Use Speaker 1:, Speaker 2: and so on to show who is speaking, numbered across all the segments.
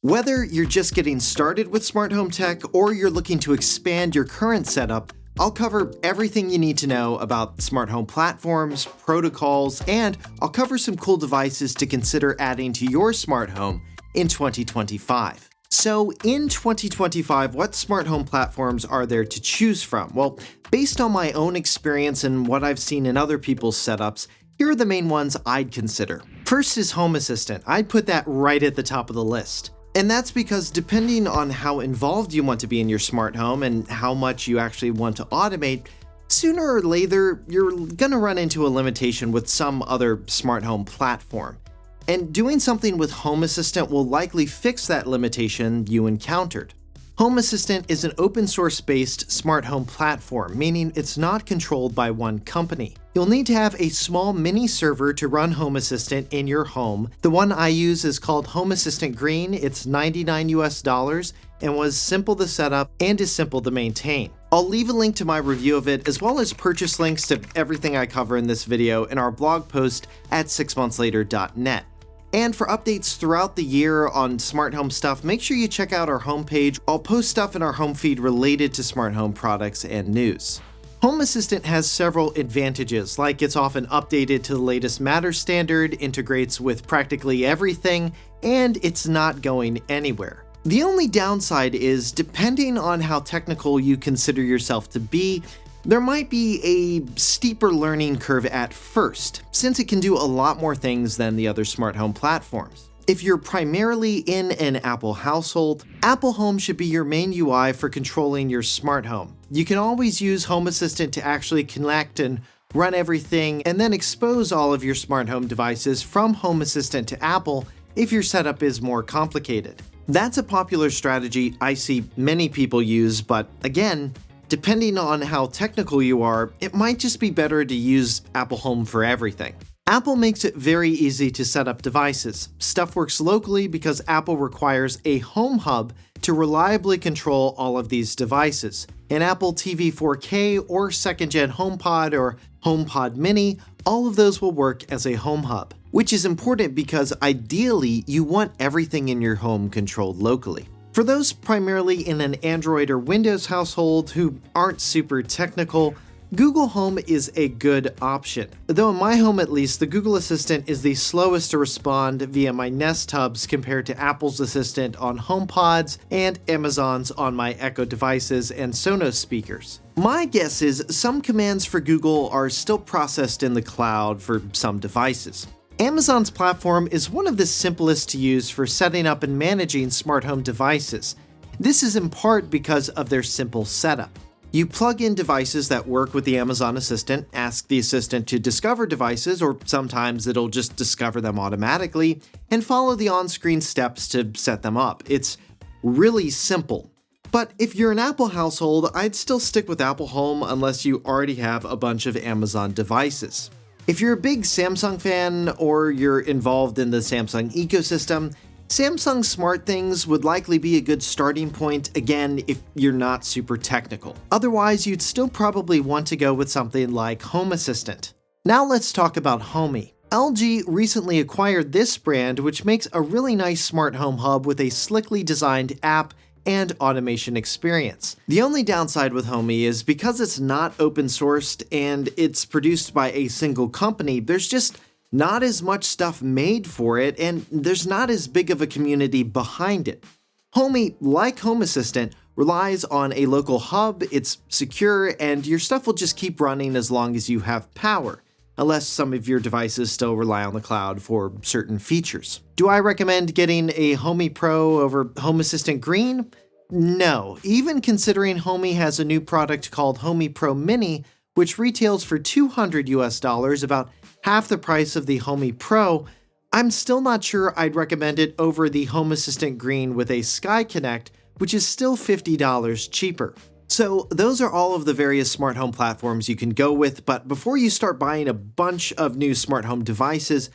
Speaker 1: Whether you're just getting started with smart home tech or you're looking to expand your current setup, I'll cover everything you need to know about smart home platforms, protocols, and I'll cover some cool devices to consider adding to your smart home in 2025. So in 2025, what smart home platforms are there to choose from? Well, based on my own experience and what I've seen in other people's setups, here are the main ones I'd consider. First is Home Assistant. I'd put that right at the top of the list. And that's because depending on how involved you want to be in your smart home and how much you actually want to automate, sooner or later, you're gonna run into a limitation with some other smart home platform. And doing something with Home Assistant will likely fix that limitation you encountered. Home Assistant is an open source based smart home platform, meaning it's not controlled by one company. You'll need to have a small mini server to run Home Assistant in your home. The one I use is called Home Assistant Green. It's $99 and was simple to set up and is simple to maintain. I'll leave a link to my review of it as well as purchase links to everything I cover in this video in our blog post at 6monthslater.net. And for updates throughout the year on smart home stuff, make sure you check out our homepage. I'll post stuff in our home feed related to smart home products and news. Home Assistant has several advantages, like it's often updated to the latest Matter standard, integrates with practically everything, and it's not going anywhere. The only downside is, depending on how technical you consider yourself to be, there might be a steeper learning curve at first, since it can do a lot more things than the other smart home platforms. If you're primarily in an Apple household, Apple Home should be your main UI for controlling your smart home. You can always use Home Assistant to actually connect and run everything, and then expose all of your smart home devices from Home Assistant to Apple if your setup is more complicated. That's a popular strategy I see many people use, but again, depending on how technical you are, it might just be better to use Apple Home for everything. Apple makes it very easy to set up devices. Stuff works locally because Apple requires a home hub to reliably control all of these devices. An Apple TV 4K or 2nd Gen HomePod or HomePod Mini, all of those will work as a home hub, which is important because ideally you want everything in your home controlled locally. For those primarily in an Android or Windows household who aren't super technical, Google Home is a good option. Though in my home at least, the Google Assistant is the slowest to respond via my Nest hubs compared to Apple's Assistant on HomePods and Amazon's on my Echo devices and Sonos speakers. My guess is some commands for Google are still processed in the cloud for some devices. Amazon's platform is one of the simplest to use for setting up and managing smart home devices. This is in part because of their simple setup. You plug in devices that work with the Amazon Assistant, ask the Assistant to discover devices, or sometimes it'll just discover them automatically, and follow the on-screen steps to set them up. It's really simple. But if you're an Apple household, I'd still stick with Apple Home unless you already have a bunch of Amazon devices. If you're a big Samsung fan or you're involved in the Samsung ecosystem, Samsung SmartThings would likely be a good starting point, again, if you're not super technical. Otherwise, you'd still probably want to go with something like Home Assistant. Now let's talk about Homey. LG recently acquired this brand, which makes a really nice smart home hub with a slickly designed app and automation experience. The only downside with Homey is because it's not open sourced and it's produced by a single company, there's just not as much stuff made for it and there's not as big of a community behind it. Homey, like Home Assistant, relies on a local hub, it's secure, and your stuff will just keep running as long as you have power, unless some of your devices still rely on the cloud for certain features. Do I recommend getting a Homey Pro over Home Assistant Green? No. Even considering Homey has a new product called Homey Pro Mini, which retails for $200, about half the price of the Homey Pro, I'm still not sure I'd recommend it over the Home Assistant Green with a Sky Connect, which is still $50 cheaper. So those are all of the various smart home platforms you can go with, but before you start buying a bunch of new smart home devices,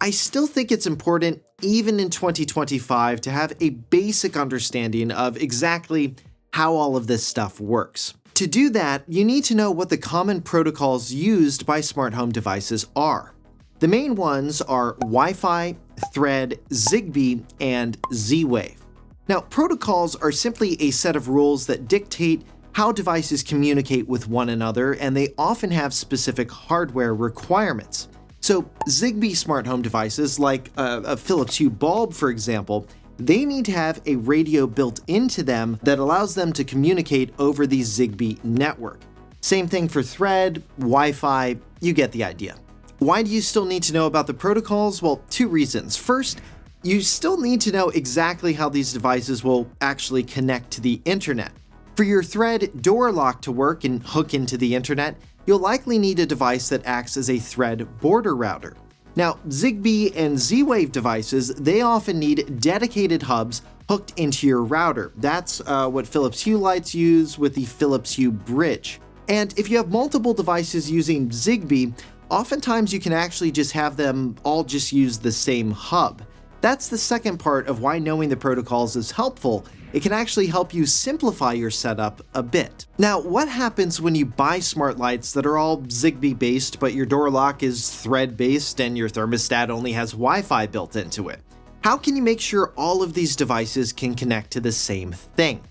Speaker 1: I still think it's important, even in 2025, to have a basic understanding of exactly how all of this stuff works. To do that, you need to know what the common protocols used by smart home devices are. The main ones are Wi-Fi, Thread, Zigbee, and Z-Wave. Now, protocols are simply a set of rules that dictate how devices communicate with one another, and they often have specific hardware requirements. So, Zigbee smart home devices, like a Philips Hue bulb, for example, they need to have a radio built into them that allows them to communicate over the Zigbee network. Same thing for Thread, Wi-Fi, you get the idea. Why do you still need to know about the protocols? Well, two reasons. First, you still need to know exactly how these devices will actually connect to the internet. For your Thread door lock to work and hook into the internet, you'll likely need a device that acts as a Thread border router. Now, Zigbee and Z-Wave devices, they often need dedicated hubs hooked into your router. That's what Philips Hue lights use with the Philips Hue bridge. And if you have multiple devices using Zigbee, oftentimes you can actually just have them all just use the same hub. That's the second part of why knowing the protocols is helpful. It can actually help you simplify your setup a bit. Now, what happens when you buy smart lights that are all Zigbee based, but your door lock is Thread based and your thermostat only has Wi-Fi built into it? How can you make sure all of these devices can connect to the same thing?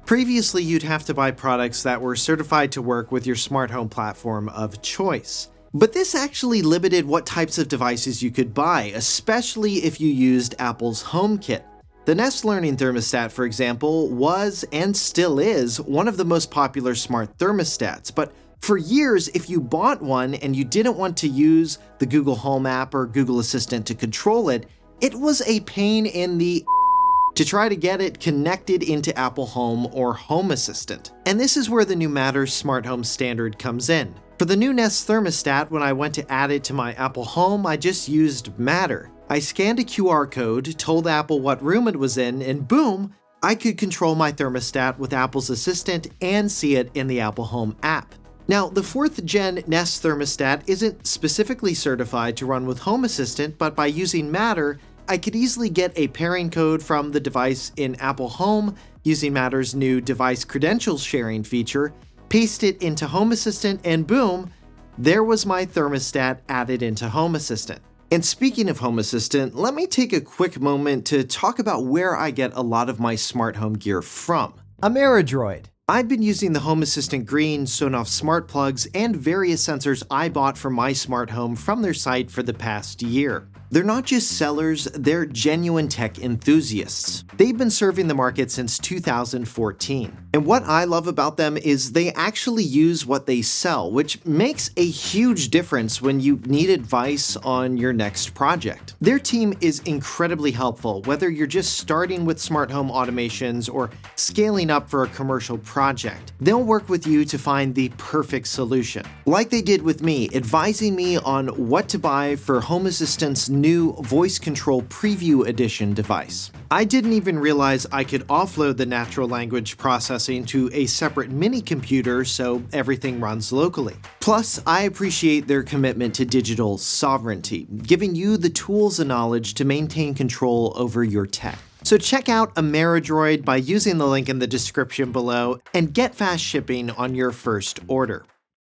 Speaker 1: Previously, you'd have to buy products that were certified to work with your smart home platform of choice. But this actually limited what types of devices you could buy, especially if you used Apple's HomeKit. The Nest Learning thermostat, for example, was and still is one of the most popular smart thermostats, but for years, if you bought one and you didn't want to use the Google Home app or Google Assistant to control it, it was a pain in the to try to get it connected into Apple Home or Home Assistant. And this is where the new Matter smart home standard comes in. For the new Nest thermostat, when I went to add it to my Apple Home, I just used Matter. I scanned a QR code, told Apple what room it was in, and boom, I could control my thermostat with Apple's Assistant and see it in the Apple Home app. Now, the 4th gen Nest thermostat isn't specifically certified to run with Home Assistant, but by using Matter, I could easily get a pairing code from the device in Apple Home using Matter's new device credentials sharing feature, paste it into Home Assistant, and boom, there was my thermostat added into Home Assistant. And speaking of Home Assistant, let me take a quick moment to talk about where I get a lot of my smart home gear from.
Speaker 2: AmeriDroid.
Speaker 1: I've been using the Home Assistant Green, Sonoff smart plugs, and various sensors I bought for my smart home from their site for the past year. They're not just sellers, they're genuine tech enthusiasts. They've been serving the market since 2014. And what I love about them is they actually use what they sell, which makes a huge difference when you need advice on your next project. Their team is incredibly helpful, whether you're just starting with smart home automations or scaling up for a commercial project. They'll work with you to find the perfect solution. Like they did with me, advising me on what to buy for Home Assistant's new Voice Control Preview Edition device. I didn't even realize I could offload the natural language processing to a separate mini computer so everything runs locally. Plus, I appreciate their commitment to digital sovereignty, giving you the tools and knowledge to maintain control over your tech. So check out AmeriDroid by using the link in the description below and get fast shipping on your first order.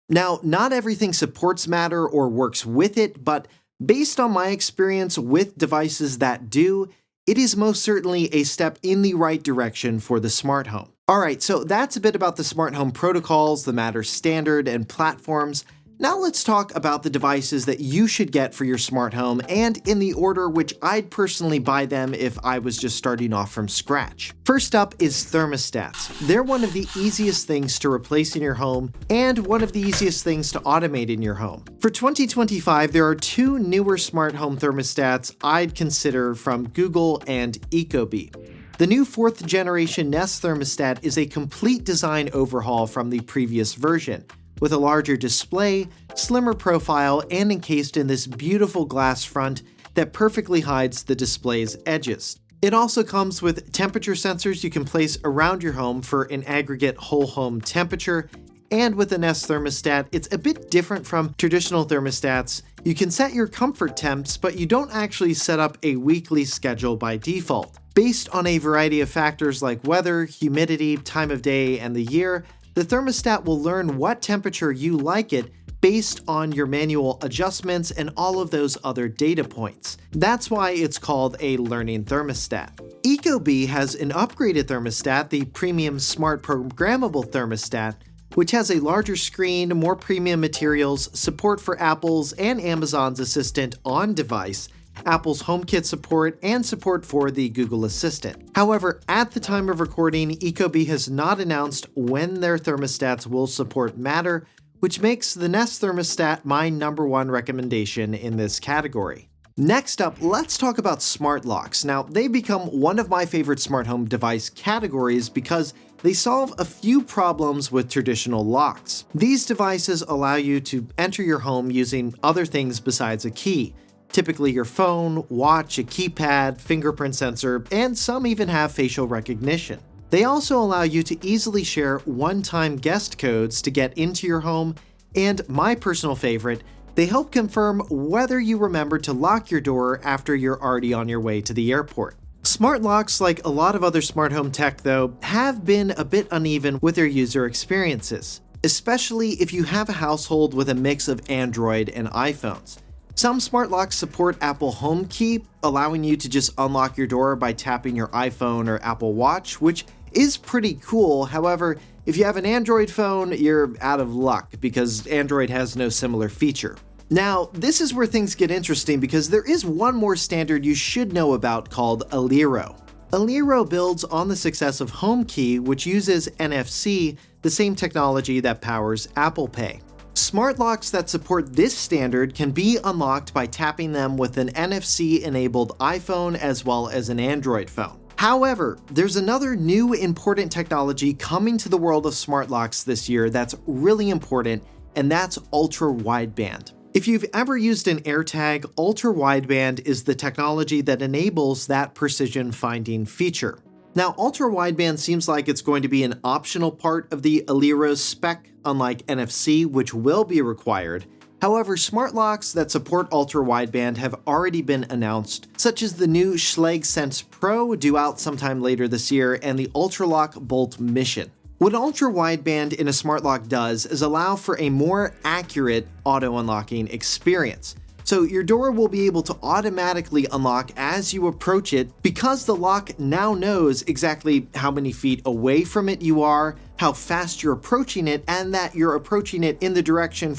Speaker 1: Now, not everything supports Matter or works with it, but based on my experience with devices that do, it is most certainly a step in the right direction for the smart home. Alright, so that's a bit about the smart home protocols, the Matter standard, and platforms. Now let's talk about the devices that you should get for your smart home and in the order which I'd personally buy them if I was just starting off from scratch. First up is thermostats. They're one of the easiest things to replace in your home and one of the easiest things to automate in your home. For 2025, there are two newer smart home thermostats I'd consider from Google and Ecobee. The new 4th generation Nest thermostat is a complete design overhaul from the previous version, with a larger display, slimmer profile, and encased in this beautiful glass front that perfectly hides the display's edges. It also comes with temperature sensors you can place around your home for an aggregate whole home temperature, and with the Nest thermostat, it's a bit different from traditional thermostats. You can set your comfort temps, but you don't actually set up a weekly schedule by default. Based on a variety of factors like weather, humidity, time of day, and the year, the thermostat will learn what temperature you like it based on your manual adjustments and all of those other data points. That's why it's called a learning thermostat. Ecobee has an upgraded thermostat, the Premium Smart Programmable Thermostat, which has a larger screen, more premium materials, support for Apple's and Amazon's Assistant on device, Apple's HomeKit support, and support for the Google Assistant. However, at the time of recording, Ecobee has not announced when their thermostats will support Matter, which makes the Nest thermostat my #1 recommendation in this category. Next up, let's talk about smart locks. Now, they've become one of my favorite smart home device categories because they solve a few problems with traditional locks. These devices allow you to enter your home using other things besides a key. Typically your phone, watch, a keypad, fingerprint sensor, and some even have facial recognition. They also allow you to easily share one-time guest codes to get into your home, and my personal favorite, they help confirm whether you remember to lock your door after you're already on your way to the airport. Smart locks, like a lot of other smart home tech though, have been a bit uneven with their user experiences, especially if you have a household with a mix of Android and iPhones. Some smart locks support Apple HomeKey, allowing you to just unlock your door by tapping your iPhone or Apple Watch, which is pretty cool. However, if you have an Android phone, you're out of luck because Android has no similar feature. Now, this is where things get interesting because there is one more standard you should know about called Aliro. Aliro builds on the success of HomeKey, which uses NFC, the same technology that powers Apple Pay. Smart locks that support this standard can be unlocked by tapping them with an NFC-enabled iPhone as well as an Android phone. However, there's another new important technology coming to the world of smart locks this year that's really important, and that's ultra-wideband. If you've ever used an AirTag, ultra-wideband is the technology that enables that precision finding feature. Now, ultra-wideband seems like it's going to be an optional part of the Aliro spec, unlike NFC, which will be required. However, smart locks that support ultra-wideband have already been announced, such as the new Schlage Sense Pro, due out sometime later this year, and the UltraLock Bolt Mission. What ultra-wideband in a smart lock does is allow for a more accurate auto-unlocking experience. So your door will be able to automatically unlock as you approach it because the lock now knows exactly how many feet away from it you are, how fast you're approaching it, and that you're approaching it in the direction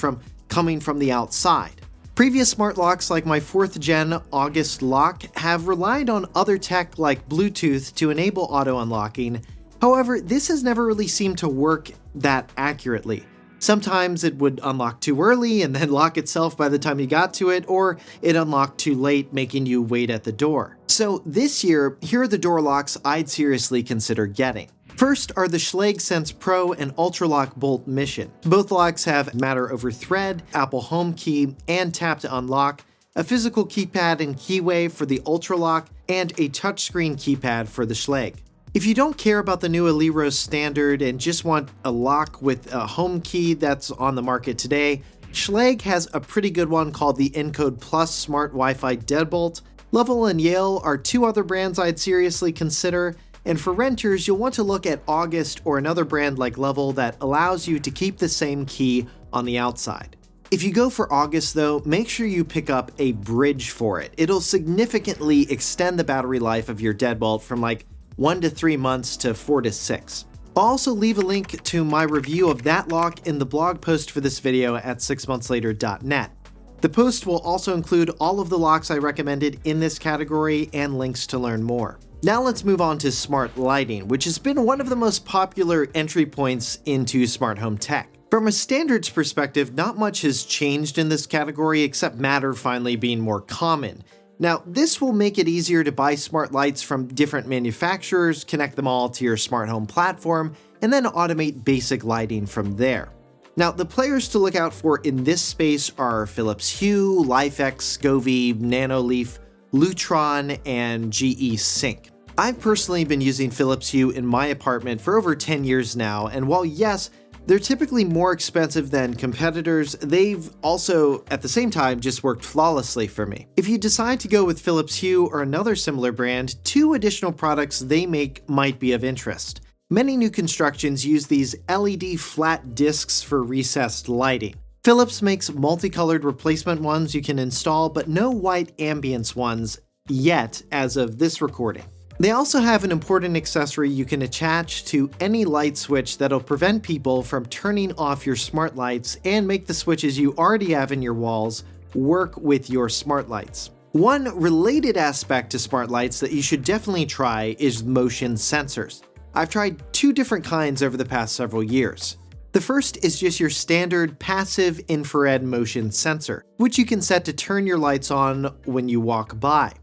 Speaker 1: coming from the outside. Previous smart locks like my 4th gen August lock have relied on other tech like Bluetooth to enable auto unlocking. However, this has never really seemed to work that accurately. Sometimes it would unlock too early and then lock itself by the time you got to it, or it unlocked too late, making you wait at the door. So this year, here are the door locks I'd seriously consider getting. First are the Schlage Sense Pro and UltraLock Bolt Mission. Both locks have Matter over Thread, Apple HomeKey, and Tap to Unlock, a physical keypad and keyway for the UltraLock, and a touchscreen keypad for the Schlage. If you don't care about the new Aliro standard and just want a lock with a home key that's on the market today, Schlage has a pretty good one called the Encode Plus Smart Wi-Fi Deadbolt. Level and Yale are two other brands I'd seriously consider, and for renters, you'll want to look at August or another brand like Level that allows you to keep the same key on the outside. If you go for August though, make sure you pick up a bridge for it. It'll significantly extend the battery life of your deadbolt from like 1 to 3 months to 4 to 6. I'll also leave a link to my review of that lock in the blog post for this video at 6monthslater.net. The post will also include all of the locks I recommended in this category and links to learn more. Now let's move on to smart lighting, which has been one of the most popular entry points into smart home tech. From a standards perspective, not much has changed in this category except Matter finally being more common. Now, this will make it easier to buy smart lights from different manufacturers, connect them all to your smart home platform, and then automate basic lighting from there. Now, the players to look out for in this space are Philips Hue, LifeX, Govee, Nanoleaf, Lutron, and GE Sync. I've personally been using Philips Hue in my apartment for over 10 years now, and while yes, they're typically more expensive than competitors, they've also, at the same time, just worked flawlessly for me. If you decide to go with Philips Hue or another similar brand, 2 additional products they make might be of interest. Many new constructions use these LED flat discs for recessed lighting. Philips makes multicolored replacement ones you can install, but no white ambience ones yet as of this recording. They also have an important accessory you can attach to any light switch that'll prevent people from turning off your smart lights and make the switches you already have in your walls work with your smart lights. One related aspect to smart lights that you should definitely try is motion sensors. I've tried two different kinds over the past several years. The first is just your standard passive infrared motion sensor, which you can set to turn your lights on when you walk by.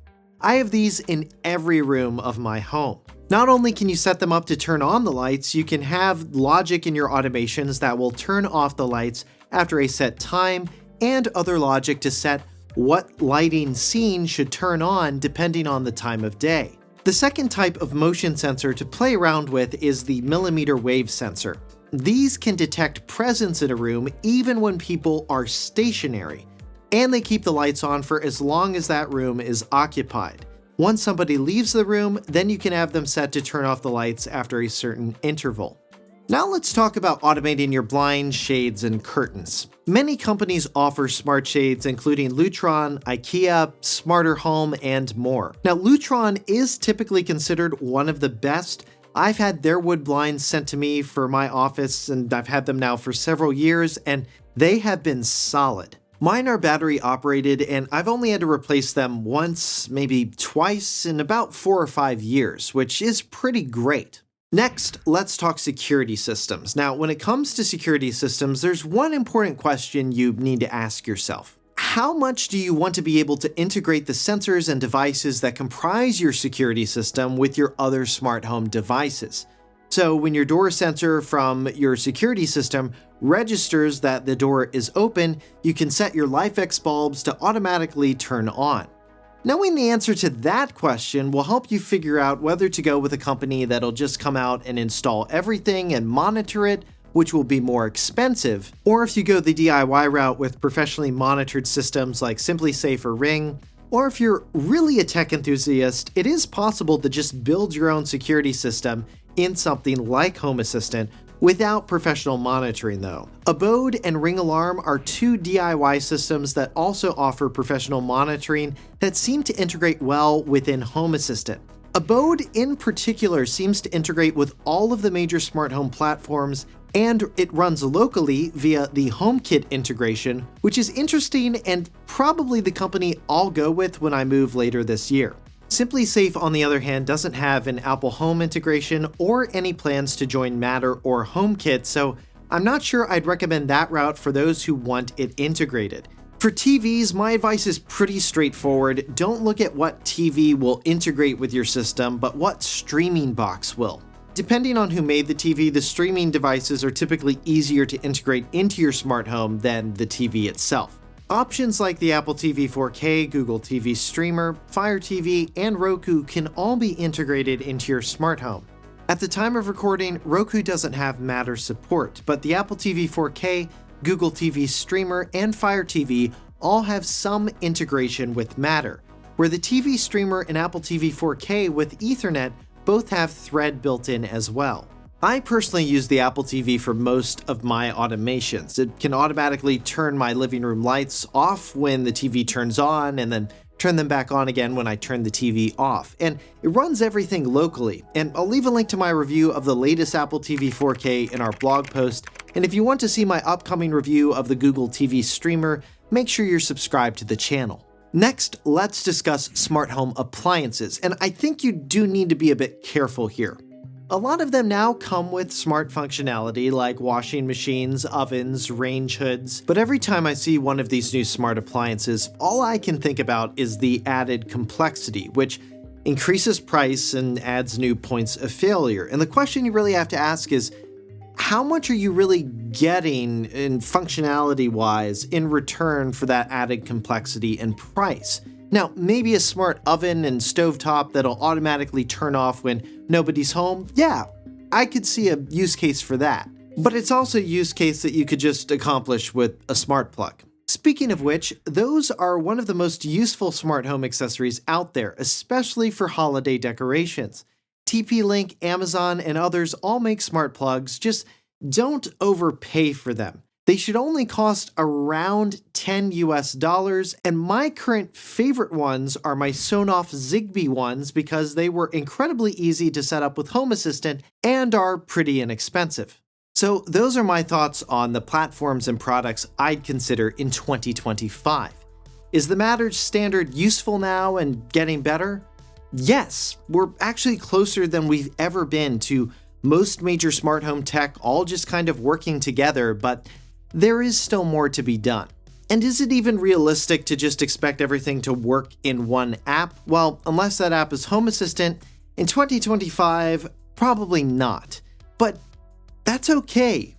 Speaker 1: I have these in every room of my home. Not only can you set them up to turn on the lights, you can have logic in your automations that will turn off the lights after a set time, and other logic to set what lighting scene should turn on depending on the time of day. The second type of motion sensor to play around with is the millimeter wave sensor. These can detect presence in a room even when people are stationary, and they keep the lights on for as long as that room is occupied. Once somebody leaves the room, then you can have them set to turn off the lights after a certain interval. Now let's talk about automating your blinds, shades, and curtains. Many companies offer smart shades including Lutron, IKEA, Smarter Home, and more. Now Lutron is typically considered one of the best. I've had their wood blinds sent to me for my office, and I've had them now for several years, and they have been solid. Mine are battery operated, and I've only had to replace them once, maybe twice, in about 4 or 5 years, which is pretty great. Next, let's talk security systems. Now, when it comes to security systems, there's one important question you need to ask yourself. How much do you want to be able to integrate the sensors and devices that comprise your security system with your other smart home devices? So when your door sensor from your security system registers that the door is open, you can set your LifeX bulbs to automatically turn on. Knowing the answer to that question will help you figure out whether to go with a company that'll just come out and install everything and monitor it, which will be more expensive, or if you go the DIY route with professionally monitored systems like SimpliSafe or Ring. Or if you're really a tech enthusiast, it is possible to just build your own security system in something like Home Assistant without professional monitoring though. Abode and Ring Alarm are two DIY systems that also offer professional monitoring that seem to integrate well within Home Assistant. Abode in particular seems to integrate with all of the major smart home platforms, and it runs locally via the HomeKit integration, which is interesting and probably the company I'll go with when I move later this year. SimpliSafe, on the other hand, doesn't have an Apple Home integration or any plans to join Matter or HomeKit, so I'm not sure I'd recommend that route for those who want it integrated. For TVs, my advice is pretty straightforward. Don't look at what TV will integrate with your system, but what streaming box will. Depending on who made the TV, the streaming devices are typically easier to integrate into your smart home than the TV itself. Options like the Apple TV 4K, Google TV Streamer, Fire TV, and Roku can all be integrated into your smart home. At the time of recording, Roku doesn't have Matter support, but the Apple TV 4K, Google TV Streamer, and Fire TV all have some integration with Matter, where the TV Streamer and Apple TV 4K with Ethernet both have Thread built in as well. I personally use the Apple TV for most of my automations. It can automatically turn my living room lights off when the TV turns on and then turn them back on again when I turn the TV off. And it runs everything locally. And I'll leave a link to my review of the latest Apple TV 4K in our blog post. And if you want to see my upcoming review of the Google TV Streamer, make sure you're subscribed to the channel. Next, let's discuss smart home appliances. And I think you do need to be a bit careful here. A lot of them now come with smart functionality like washing machines, ovens, range hoods, but every time I see one of these new smart appliances, all I can think about is the added complexity, which increases price and adds new points of failure. And the question you really have to ask is, how much are you really getting in functionality-wise in return for that added complexity and price? Now, maybe a smart oven and stovetop that'll automatically turn off when nobody's home, yeah, I could see a use case for that. But it's also a use case that you could just accomplish with a smart plug. Speaking of which, those are one of the most useful smart home accessories out there, especially for holiday decorations. TP-Link, Amazon, and others all make smart plugs, just don't overpay for them. They should only cost around $10 US, and my current favorite ones are my Sonoff Zigbee ones because they were incredibly easy to set up with Home Assistant and are pretty inexpensive. So those are my thoughts on the platforms and products I'd consider in 2025. Is the Matter standard useful now and getting better? Yes, we're actually closer than we've ever been to most major smart home tech all just kind of working together, but there is still more to be done. And is it even realistic to just expect everything to work in one app? Well, unless that app is Home Assistant, in 2025, probably not. But that's okay.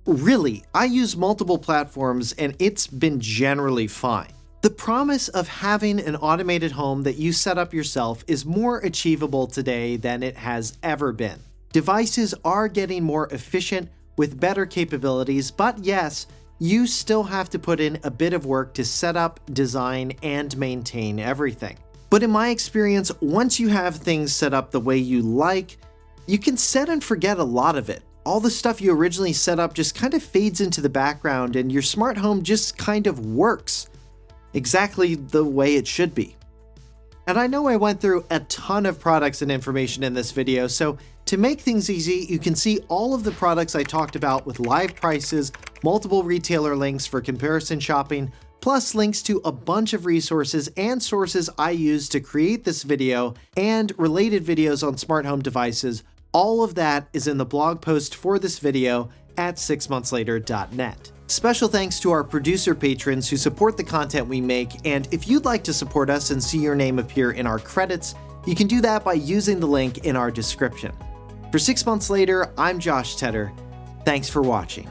Speaker 1: Really, I use multiple platforms and it's been generally fine. The promise of having an automated home that you set up yourself is more achievable today than it has ever been. Devices are getting more efficient with better capabilities, but yes, you still have to put in a bit of work to set up, design, and maintain everything. But in my experience, once you have things set up the way you like, you can set and forget a lot of it. All the stuff you originally set up just kind of fades into the background and your smart home just kind of works exactly the way it should be. And I know I went through a ton of products and information in this video, so to make things easy, you can see all of the products I talked about with live prices, multiple retailer links for comparison shopping, plus links to a bunch of resources and sources I used to create this video and related videos on smart home devices. All of that is in the blog post for this video at 6monthslater.net. Special thanks to our producer patrons who support the content we make, and if you'd like to support us and see your name appear in our credits, you can do that by using the link in our description. For 6 Months Later, I'm Josh Tedder. Thanks for watching.